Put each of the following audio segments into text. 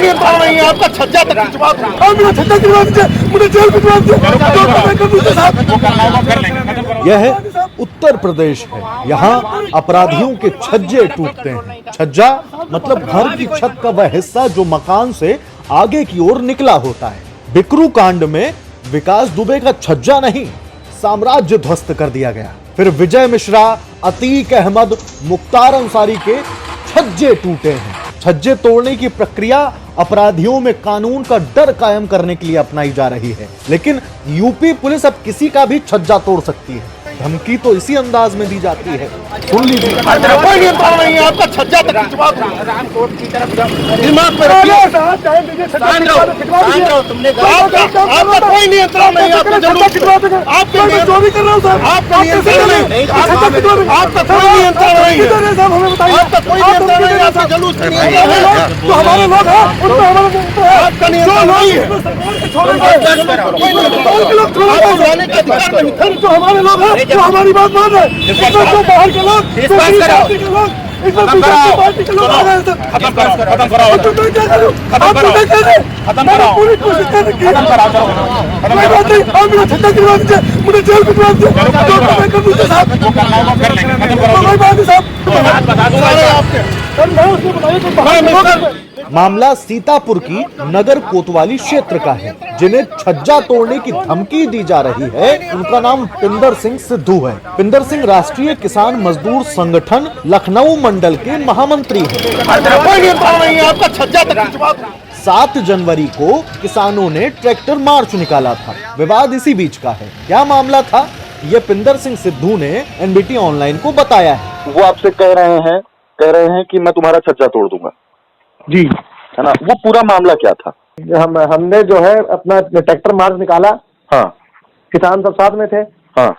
नियंत्रण नहीं है आपका छज्जा तक खिंचवा दूं मुझे छज्जा खिंचवा दीजिए मुझे जेल भिजवा दीजिए। यह उत्तर प्रदेश है। यहाँ अपराधियों के छज्जे टूटते हैं। छज्जा मतलब घर की छत का वह हिस्सा जो मकान से आगे की ओर निकला होता है। बिकरू कांड में विकास दुबे का छज्जा नहीं, साम्राज्य ध्वस्त कर दिया गया। फिर विजय मिश्रा, अतीक अहमद, मुख्तार अंसारी के छज्जे टूटे हैं। छज्जे तोड़ने की प्रक्रिया अपराधियों में कानून का डर कायम करने के लिए अपनाई जा रही है। लेकिन यूपी पुलिस अब किसी का भी छज्जा तोड़ सकती है। धमकी तो इसी अंदाज में दी जाती है। सुन लीजिए, कोई नियंत्रण नहीं है आपका छज्जा तक खिंचवा दूं दिमाग में रखिए। आपका कोई नियंत्रण नहीं है आपका जो भी कर रहा हूँ सर आपका नियंत्रण नहीं आपका कोई नियंत्रण नहीं है आपका कोई नियंत्रण नहीं है आपका जुलूस तो हमारे लोग हैं आपका नियंत्रण नहीं है जो हमारे लोग हैं जो हमारी बात मान रहे हैं जो बाहर के लोग पूरी कोशिश कर रही है मुझे जेल भिजवा दीजिए। मामला सीतापुर की नगर कोतवाली क्षेत्र का है। जिन्हें छज्जा तोड़ने की धमकी दी जा रही है उनका नाम पिंदर सिंह सिद्धू है। पिंदर सिंह राष्ट्रीय किसान मजदूर संगठन लखनऊ मंडल के महामंत्री हैं। 7 जनवरी को किसानों ने ट्रैक्टर मार्च निकाला था। विवाद इसी बीच का है। क्या मामला था ये पिंदर सिंह सिद्धू ने एनबीटी ऑनलाइन को बताया है। वो आपसे कह रहे हैं कि मैं तुम्हारा छज्जा तोड़ दूंगा जी, है ना। वो पूरा मामला क्या था? हमने जो है अपना ट्रैक्टर मार्च निकाला। हाँ, किसान सब साथ में थे। हाँ,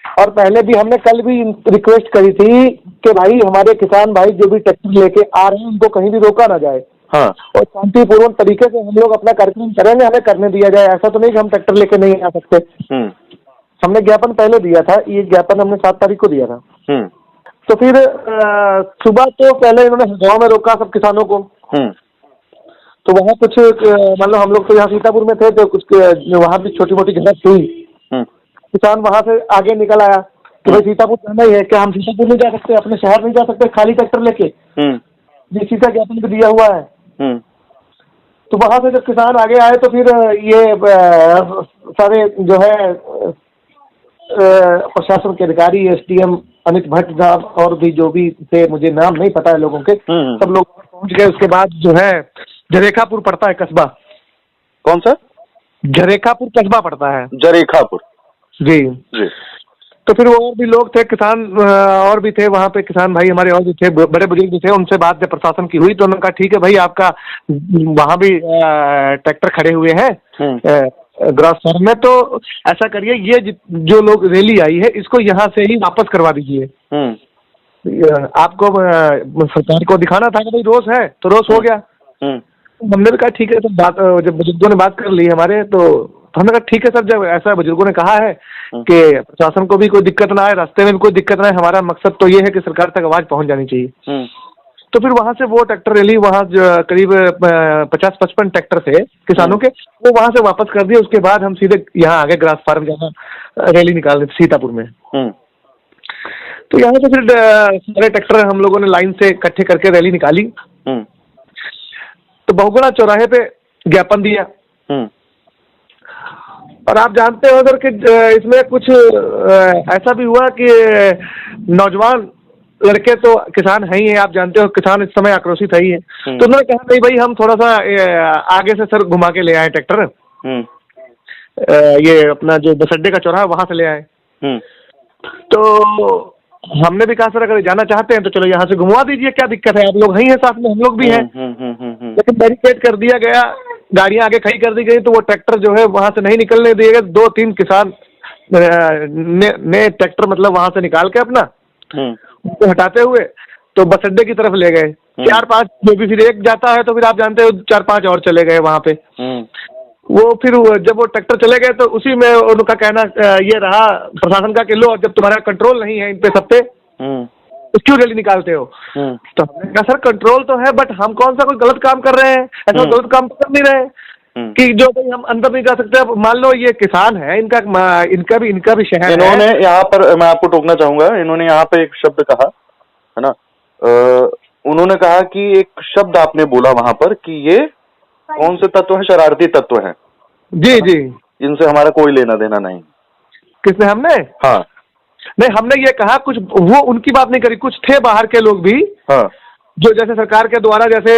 और पहले भी हमने कल भी रिक्वेस्ट करी थी कि भाई हमारे किसान भाई जो भी ट्रैक्टर लेके आ रहे हैं उनको कहीं भी रोका ना जाए। हाँ, और शांतिपूर्वक तरीके से हम लोग अपना कार्यक्रम करेंगे, हमें करने दिया जाए। ऐसा तो नहीं कि हम ट्रैक्टर लेके नहीं आ सकते। हमने ज्ञापन पहले दिया था, ये ज्ञापन हमने 7 तारीख को दिया था। तो फिर सुबह तो पहले इन्होंने गाँव में रोका सब किसानों को। तो वहाँ कुछ मतलब हम लोग तो यहाँ सीतापुर में थे तो कुछ वहाँ भी छोटी मोटी झड़प हुई। किसान वहाँ से आगे निकल आया कि भाई सीतापुर जाना ही है, क्या हम सीतापुर नहीं जा सकते, अपने शहर नहीं जा सकते खाली ट्रैक्टर लेके? डीसी का ज्ञापन भी दिया हुआ है। तो वहाँ से जब किसान आगे आए तो फिर ये सारे जो है प्रशासन के अधिकारी, एसडीएम अमित भट्ट साहब और भी जो भी थे, मुझे नाम नहीं पता है लोगों के, सब लोग पहुंच गए। उसके बाद जो है जरेखापुर पड़ता है कस्बा। कौन सा? जरेखापुर कस्बा पड़ता है। जरेखापुर जी। जी। तो फिर और भी लोग थे, किसान और भी थे वहाँ पे, किसान भाई हमारे और भी थे, बड़े बुजुर्ग भी थे। उनसे बात जब प्रशासन की हुई तो उन्होंने कहा ठीक है भाई, आपका वहाँ भी ट्रैक्टर खड़े हुए हैं ग्रास फार्म में, तो ऐसा करिए ये जो लोग रैली आई है इसको यहाँ से ही वापस करवा दीजिए। आपको सरकार को दिखाना था कि भाई रोष है, तो रोष हो गया। हमने भी कहा ठीक है। तो बात जब बुजुर्गों ने बात कर ली हमारे, तो हमने कहा ठीक है सर, जब ऐसा बुजुर्गों ने कहा है कि प्रशासन को भी कोई दिक्कत ना आए, रास्ते में भी कोई दिक्कत ना आए, हमारा मकसद तो ये है कि सरकार तक आवाज पहुंच जानी चाहिए। तो फिर वहां से वो ट्रैक्टर रैली, वहां करीब 50-55 ट्रैक्टर थे किसानों के, वो वहां से वापस कर दिए। उसके बाद हम सीधे यहाँ आगे ग्रास फार्म जहाँ रैली निकाल रहे सीतापुर में। तो यहाँ से फिर सारे ट्रैक्टर हम लोगों ने लाइन से इकट्ठे करके रैली निकाली। तो बहुगुणा चौराहे पे ज्ञापन दिया। और आप जानते हो सर कि इसमें कुछ ऐसा भी हुआ कि नौजवान लड़के तो किसान है ही है, आप जानते हो किसान इस समय आक्रोशित है ही है। तो उन्होंने कहा नहीं भाई, हम थोड़ा सा आगे से सर घुमा के ले आए ट्रैक्टर, ये अपना जो बस अड्डे का चौराहा वहां से ले आए। तो हमने भी कहा सर अगर जाना चाहते हैं तो चलो यहाँ से घुमा दीजिए, क्या दिक्कत है, आप लोग हैं साथ में, हम लोग भी हैं। लेकिन बैरिकेड कर दिया गया, गाड़ियां आगे खड़ी कर दी गई, तो वो ट्रैक्टर जो है वहां से नहीं निकलने दिए गए। 2-3 किसान ने ट्रैक्टर मतलब वहां से निकाल के अपना उनको हटाते हुए तो बस अड्डे की तरफ ले गए। 4-5 जो भी फिर एक जाता है तो फिर आप जानते हो 4-5 और चले गए वहां पे। वो फिर जब वो ट्रैक्टर चले गए तो उसी में उनका कहना ये रहा प्रशासन का कि लो, जब तुम्हारा कंट्रोल नहीं है इन पे सब पे, क्यों रैली निकालते हो? तो हमने कहा सर कंट्रोल तो है, बट हम कौन सा कोई गलत काम कर रहे हैं? ऐसा गलत काम कर नहीं रहे कि जो भाई हम अंदर नहीं जा सकते। अब मान लो ये किसान है, इनका भी शहर है। इन्होंने यहाँ पर, मैं आपको टोकना चाहूंगा, इन्होंने यहाँ पे एक शब्द कहा है ना, उन्होंने कहा कि एक शब्द आपने बोला वहां पर कि ये कौन से तत्व है? शरारती तत्व है। जी जी, इनसे हमारा कोई लेना देना नहीं। किसने? हमने? हाँ नहीं, हमने ये कहा, कुछ वो उनकी बात नहीं करी, कुछ थे बाहर के लोग भी, हाँ, जो जैसे सरकार के द्वारा, जैसे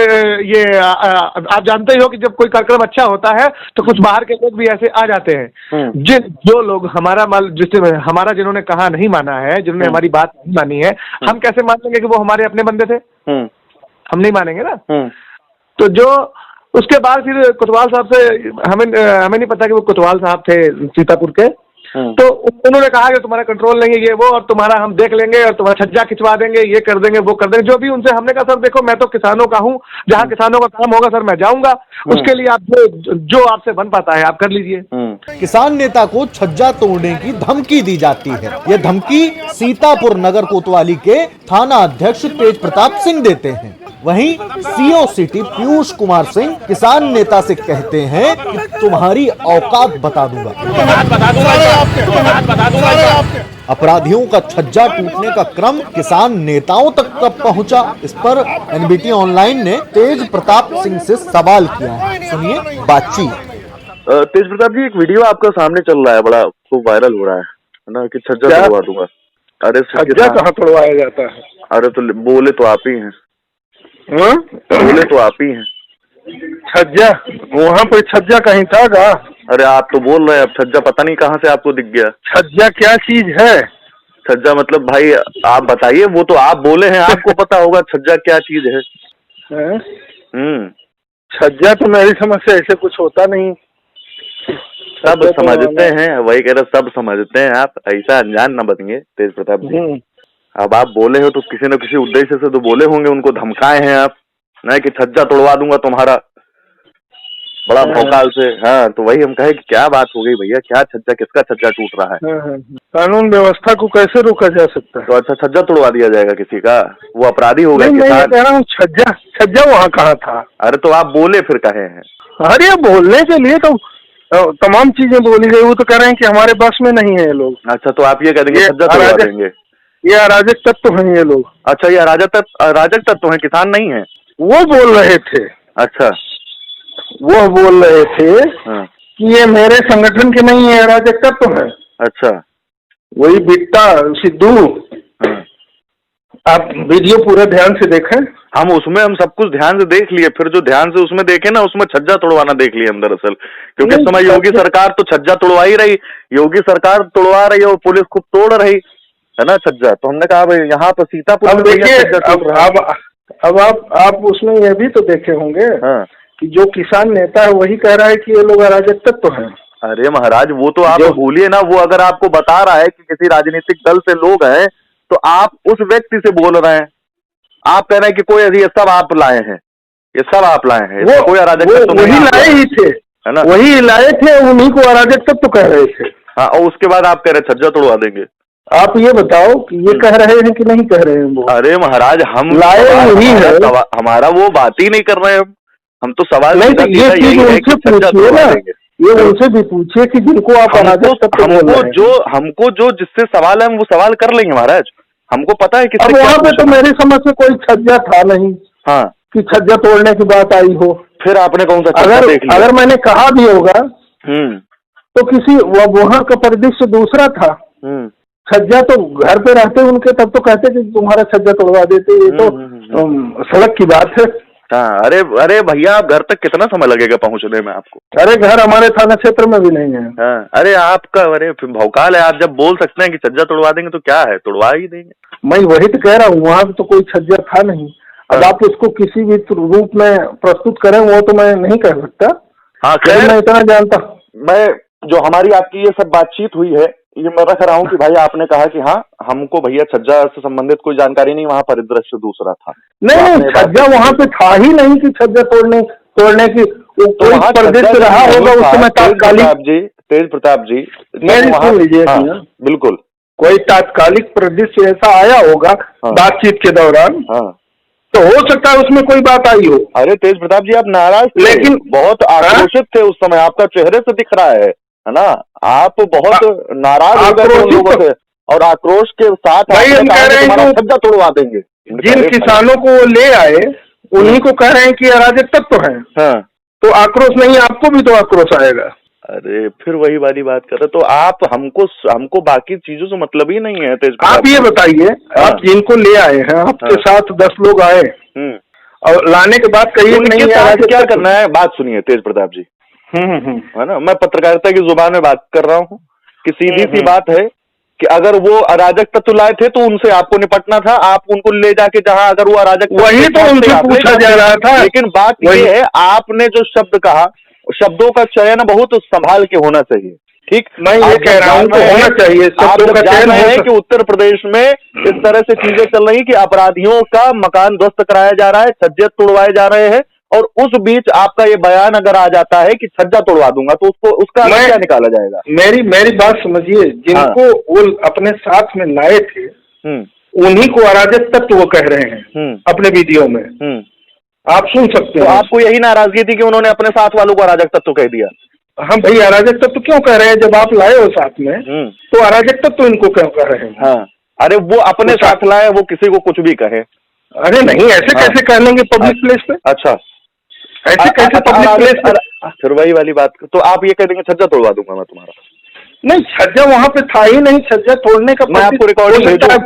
ये आप जानते ही हो कि जब कोई कार्यक्रम अच्छा होता है तो कुछ बाहर के लोग भी ऐसे आ जाते हैं। जो लोग हमारा हमारा जिन्होंने कहा नहीं माना है, जिन्होंने हमारी बात नहीं मानी है, हम कैसे मान लेंगे कि वो हमारे अपने बंदे थे? हम नहीं मानेंगे ना। तो जो उसके बाद फिर कोतवाल साहब से हमें नहीं पता कि वो कोतवाल साहब थे सीतापुर के, तो उन्होंने कहा कि तुम्हारा कंट्रोल नहीं है ये वो, और तुम्हारा हम देख लेंगे और तुम्हारा छज्जा खिंचवा देंगे, ये कर देंगे वो कर देंगे, जो भी उनसे। हमने कहा सर देखो, मैं तो किसानों का हूँ, जहाँ किसानों का काम होगा सर मैं जाऊंगा, उसके लिए आप जो आपसे बन पाता है आप कर लीजिए। किसान नेता को छज्जा तोड़ने की धमकी दी जाती है। यह धमकी सीतापुर नगर कोतवाली के थाना अध्यक्ष तेज प्रताप सिंह देते हैं। वहीं सीओ सिटी पीयूष कुमार सिंह किसान नेता से कहते हैं कि तुम्हारी औकात बता दूंगा। अपराधियों का छज्जा टूटने का क्रम किसान नेताओं तक कब पहुंचा, इस पर एनबीटी ऑनलाइन ने तेज प्रताप सिंह से सवाल किया है। सुनिए बातचीत। तेज प्रताप जी, एक वीडियो आपका सामने चल रहा है, बड़ा खूब वायरल हो रहा है ना, कि छज्जा तोड़वा दूंगा। अरे छज्जा कहाँ तोड़वाया जाता है? अरे तो बोले तो आप ही हैं, बोले तो आप ही हैं। छज्जा वहाँ पे छज्जा कहीं था का? अरे आप तो बोल रहे हैं, अब छज्जा पता नहीं कहाँ से आपको दिख गया। छज्जा क्या चीज है? छज्जा मतलब भाई आप बताइए, वो तो आप बोले हैं, आपको पता होगा छज्जा क्या चीज है। छज्जा तो मेरी समझ से ऐसे कुछ होता नहीं। सब समझते हैं, वही कह रहे, सब समझते हैं, आप ऐसा अनजान न बनिए तेज प्रताप जी। अब आप बोले हो तो किसी न किसी उद्देश्य से तो बोले होंगे, उनको धमकाए हैं आप, नहीं कि छज्जा तोड़वा दूंगा तुम्हारा, बड़ा भौकाल से। हाँ, तो वही हम कहे कि क्या बात हो गई भैया, क्या छज्जा, किसका छज्जा टूट रहा है? कानून व्यवस्था को कैसे रोका जा सकता है? तो अच्छा, छज्जा तोड़वा दिया जाएगा किसी का? वो अपराधी हो गए किसान। कह रहा हूँ छज्जा वहाँ कहाँ था? अरे तो आप बोले फिर कहे हैं। अरे बोलने के लिए तो तमाम चीजें बोली गई, वो तो कह रहे हैं कि हमारे पास में नहीं है ये लोग। अच्छा, तो आप ये कह देंगे छज्जा तोड़वा देंगे? ये अराजक तत्व हैं ये लोग। अच्छा, ये अराजक तत्व हैं, किसान नहीं है? वो बोल रहे थे। अच्छा, वो बोल रहे थे कि ये मेरे संगठन के नहीं है, अराजक तत्व है। अच्छा, वही बिट्टा सिद्धू, आप वीडियो पूरा ध्यान से देखें। हम सब कुछ ध्यान से देख लिए, फिर जो ध्यान से उसमें देखे ना, उसमें छज्जा तोड़वाना देख लिए हम दरअसल, क्योंकि इस समय योगी सरकार तो छज्जा तोड़वा ही रही, योगी सरकार तोड़वा रही है और पुलिस खूब तोड़ रही है ना छज्जा। तो हमने कहा भाई यहाँ पर सीतापुर, अब देखिए, अब आप उसमें ये भी तो देखे होंगे कि जो किसान नेता है वही कह रहा है कि ये लोग अराजक तत्व हैं। अरे महाराज, वो तो आप भूलिए ना, वो अगर आपको बता रहा है कि किसी राजनीतिक दल से लोग हैं, तो आप उस व्यक्ति से बोल रहे हैं, आप कह रहे हैं कि कोई ये सब आप लाए हैं, ये सब आप लाए हैं, वो कोई अराजक तत्व वही लाए ही थे, है ना? वही लाए थे, उन्हीं को अराजक तत्व कह रहे थे। हाँ, और उसके बाद आप कह रहे छज्जा तोड़वा देंगे। आप ये बताओ कि ये कह रहे हैं कि नहीं कह रहे हैं वो? अरे महाराज, हम लाए वही है, हमारा वो बात ही नहीं कर रहे हैं हम तो सवाल नहीं, तो ये चीज उनसे पूछिए ना, ये उनसे भी पूछिए कि जिनको आप अराजक तत्व बोल रहे हैं। हमको जो जिससे सवाल है हम वो सवाल कर लेंगे महाराज, हमको पता है कि अब वहाँ पे तो मेरी समझ से कोई छज्जा था नहीं। हाँ, कि छज्जा तोड़ने की बात आई हो। फिर आपने कौन सा छज्जा देख लिया? अगर मैंने कहा भी होगा तो किसी वहाँ का परिदृश्य दूसरा था। छज्जा तो घर पे रहते उनके, तब तो कहते कि तुम्हारा छज्जा तोड़वा देते, ये तो सड़क की बात है। हाँ, अरे भैया, आप घर तक कितना समय लगेगा पहुँचने में आपको? अरे घर हमारे थाना क्षेत्र में भी नहीं है। हाँ, अरे आपका भौकाल है, आप जब बोल सकते हैं कि छज्जा तोड़वा देंगे तो क्या है, तोड़वा ही देंगे। मैं वही तो कह रहा हूँ, वहाँ तो कोई छज्जा था नहीं। अब आप उसको किसी भी रूप में प्रस्तुत करें वो तो मैं नहीं कह सकता। हाँ, मैं इतना जानता, मैं जो हमारी आपकी ये सब बातचीत हुई है, ये मैं रख रहा हूँ कि भाई आपने कहा कि हाँ, हमको भैया छज्जा से संबंधित कोई जानकारी नहीं, वहाँ परिदृश्य दूसरा था। नहीं, छज्जा वहाँ पे था ही नहीं कि छज्जा तोड़ने की कोई परिदृश्य रहा होगा उस समय तात्कालिक। तेज प्रताप जी, लीजिए। बिल्कुल, कोई तात्कालिक परिदृश्य ऐसा आया होगा बातचीत के दौरान, तो हो सकता है उसमें कोई बात आई हो। अरे तेज प्रताप जी, आप नाराज थे, लेकिन बहुत आक्रोशित थे उस समय, आपका चेहरे से दिख रहा है ना, आप बहुत नाराज हो गए उन लोगों से, और आक्रोश के साथ भाई हम कह रहे हैं छज्जा तोड़वा देंगे। जिन किसानों को वो ले आए उन्हीं को कह रहे हैं कि अराजक तत्व है। हाँ, तो आक्रोश नहीं, आपको भी तो आक्रोश आएगा। अरे फिर वही वाली बात कर रहे, तो आप हमको बाकी चीजों से मतलब ही नहीं है तेज प्रताप। आप ये बताइए, आप जिनको ले आए हैं, आपके साथ 10 लोग आए और लाने के बाद कहिए नहीं क्या करना है। बात सुनिए तेज प्रताप जी, है ना, मैं पत्रकारिता की जुबान में बात कर रहा हूँ कि सीधी सी बात है कि अगर वो अराजक तत्व लाए थे तो उनसे आपको निपटना था, आप उनको ले जाके जहां अगर वो अराजक, वही तो उनसे पूछा जा रहा था। लेकिन बात ये है, आपने जो शब्द कहा, शब्दों का चयन बहुत संभाल के होना चाहिए। ठीक, मैं ये कह रहा हूँ तो होना चाहिए शब्दों का चयन है कि उत्तर प्रदेश में इस तरह से चीजें चल रही कि अपराधियों का मकान ध्वस्त कराया जा रहा है, छज्जे तोड़वाए जा रहे हैं, और उस बीच आपका ये बयान अगर आ जाता है कि छज्जा तोड़वा दूंगा, तो उसका क्या निकाला जाएगा? मेरी बात समझिए, जिनको वो अपने साथ में लाए थे उन्हीं को अराजक तत्व वो कह रहे हैं अपने वीडियो में, आप सुन सकते हैं। तो आपको यही नाराजगी थी कि उन्होंने अपने साथ वालों को अराजक तत्व कह दिया? हम भाई अराजक तत्व क्यों कह रहे हैं, जब आप लाए हो साथ में तो अराजक तत्व इनको क्यों कह रहे हैं? हाँ, अरे वो अपने साथ लाए, वो किसी को कुछ भी कहे। अरे नहीं, ऐसे कैसे कह लेंगे पब्लिक प्लेस पे? अच्छा, ऐसे कैसे पब्लिक प्लेस पे? फिर वही वाली बात, तो आप ये कह देंगे छज्जा तोड़वा दूंगा मैं तुम्हारा? नहीं, छज्जा वहाँ पे था ही नहीं, छज्जा तोड़ने का मैं आपको रिकॉर्डिंग भेजूं?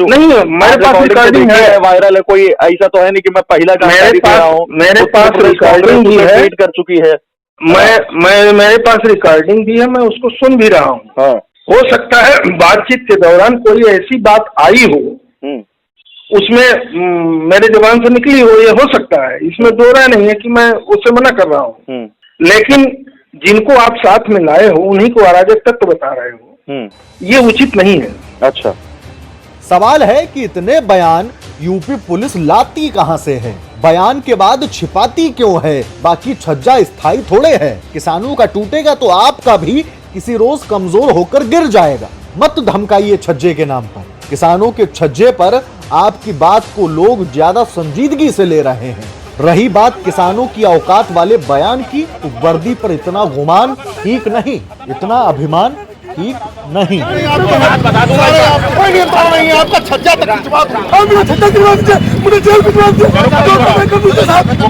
नहीं, मेरे पास रिकॉर्डिंग है, वायरल है, कोई ऐसा तो है नहीं कि मैं पहला मेरे पास रिकॉर्डिंग भी है, कर चुकी है, मेरे पास रिकॉर्डिंग भी है, मैं उसको सुन भी रहा हूँ। हो सकता है बातचीत के दौरान कोई ऐसी बात आई हो, उसमें मेरे जुबान से निकली हो, ये हो सकता है, इसमें दो राय नहीं है कि मैं उससे मना कर रहा हूँ। लेकिन जिनको आप साथ में लाए हो उन्हीं को अराजक तत्व बता रहे हो, ये उचित नहीं है। अच्छा, सवाल है कि इतने बयान यूपी पुलिस लाती कहां से है? बयान के बाद छिपाती क्यों है? बाकी छज्जा स्थायी थोड़े है, किसानों का टूटेगा तो आपका भी किसी रोज कमजोर होकर गिर जाएगा। मत धमकाइए छज्जे के नाम पर। किसानों के छज्जे पर आपकी बात को लोग ज्यादा संजीदगी से ले रहे हैं। रही बात किसानों की औकात वाले बयान की, तो वर्दी पर इतना गुमान ठीक नहीं, इतना अभिमान ठीक नहीं। आपका छज्जा तक खिंचवा दूं, मुझे जेल भिजवा दीजिए, मुझे जेल भिजवा दीजिए।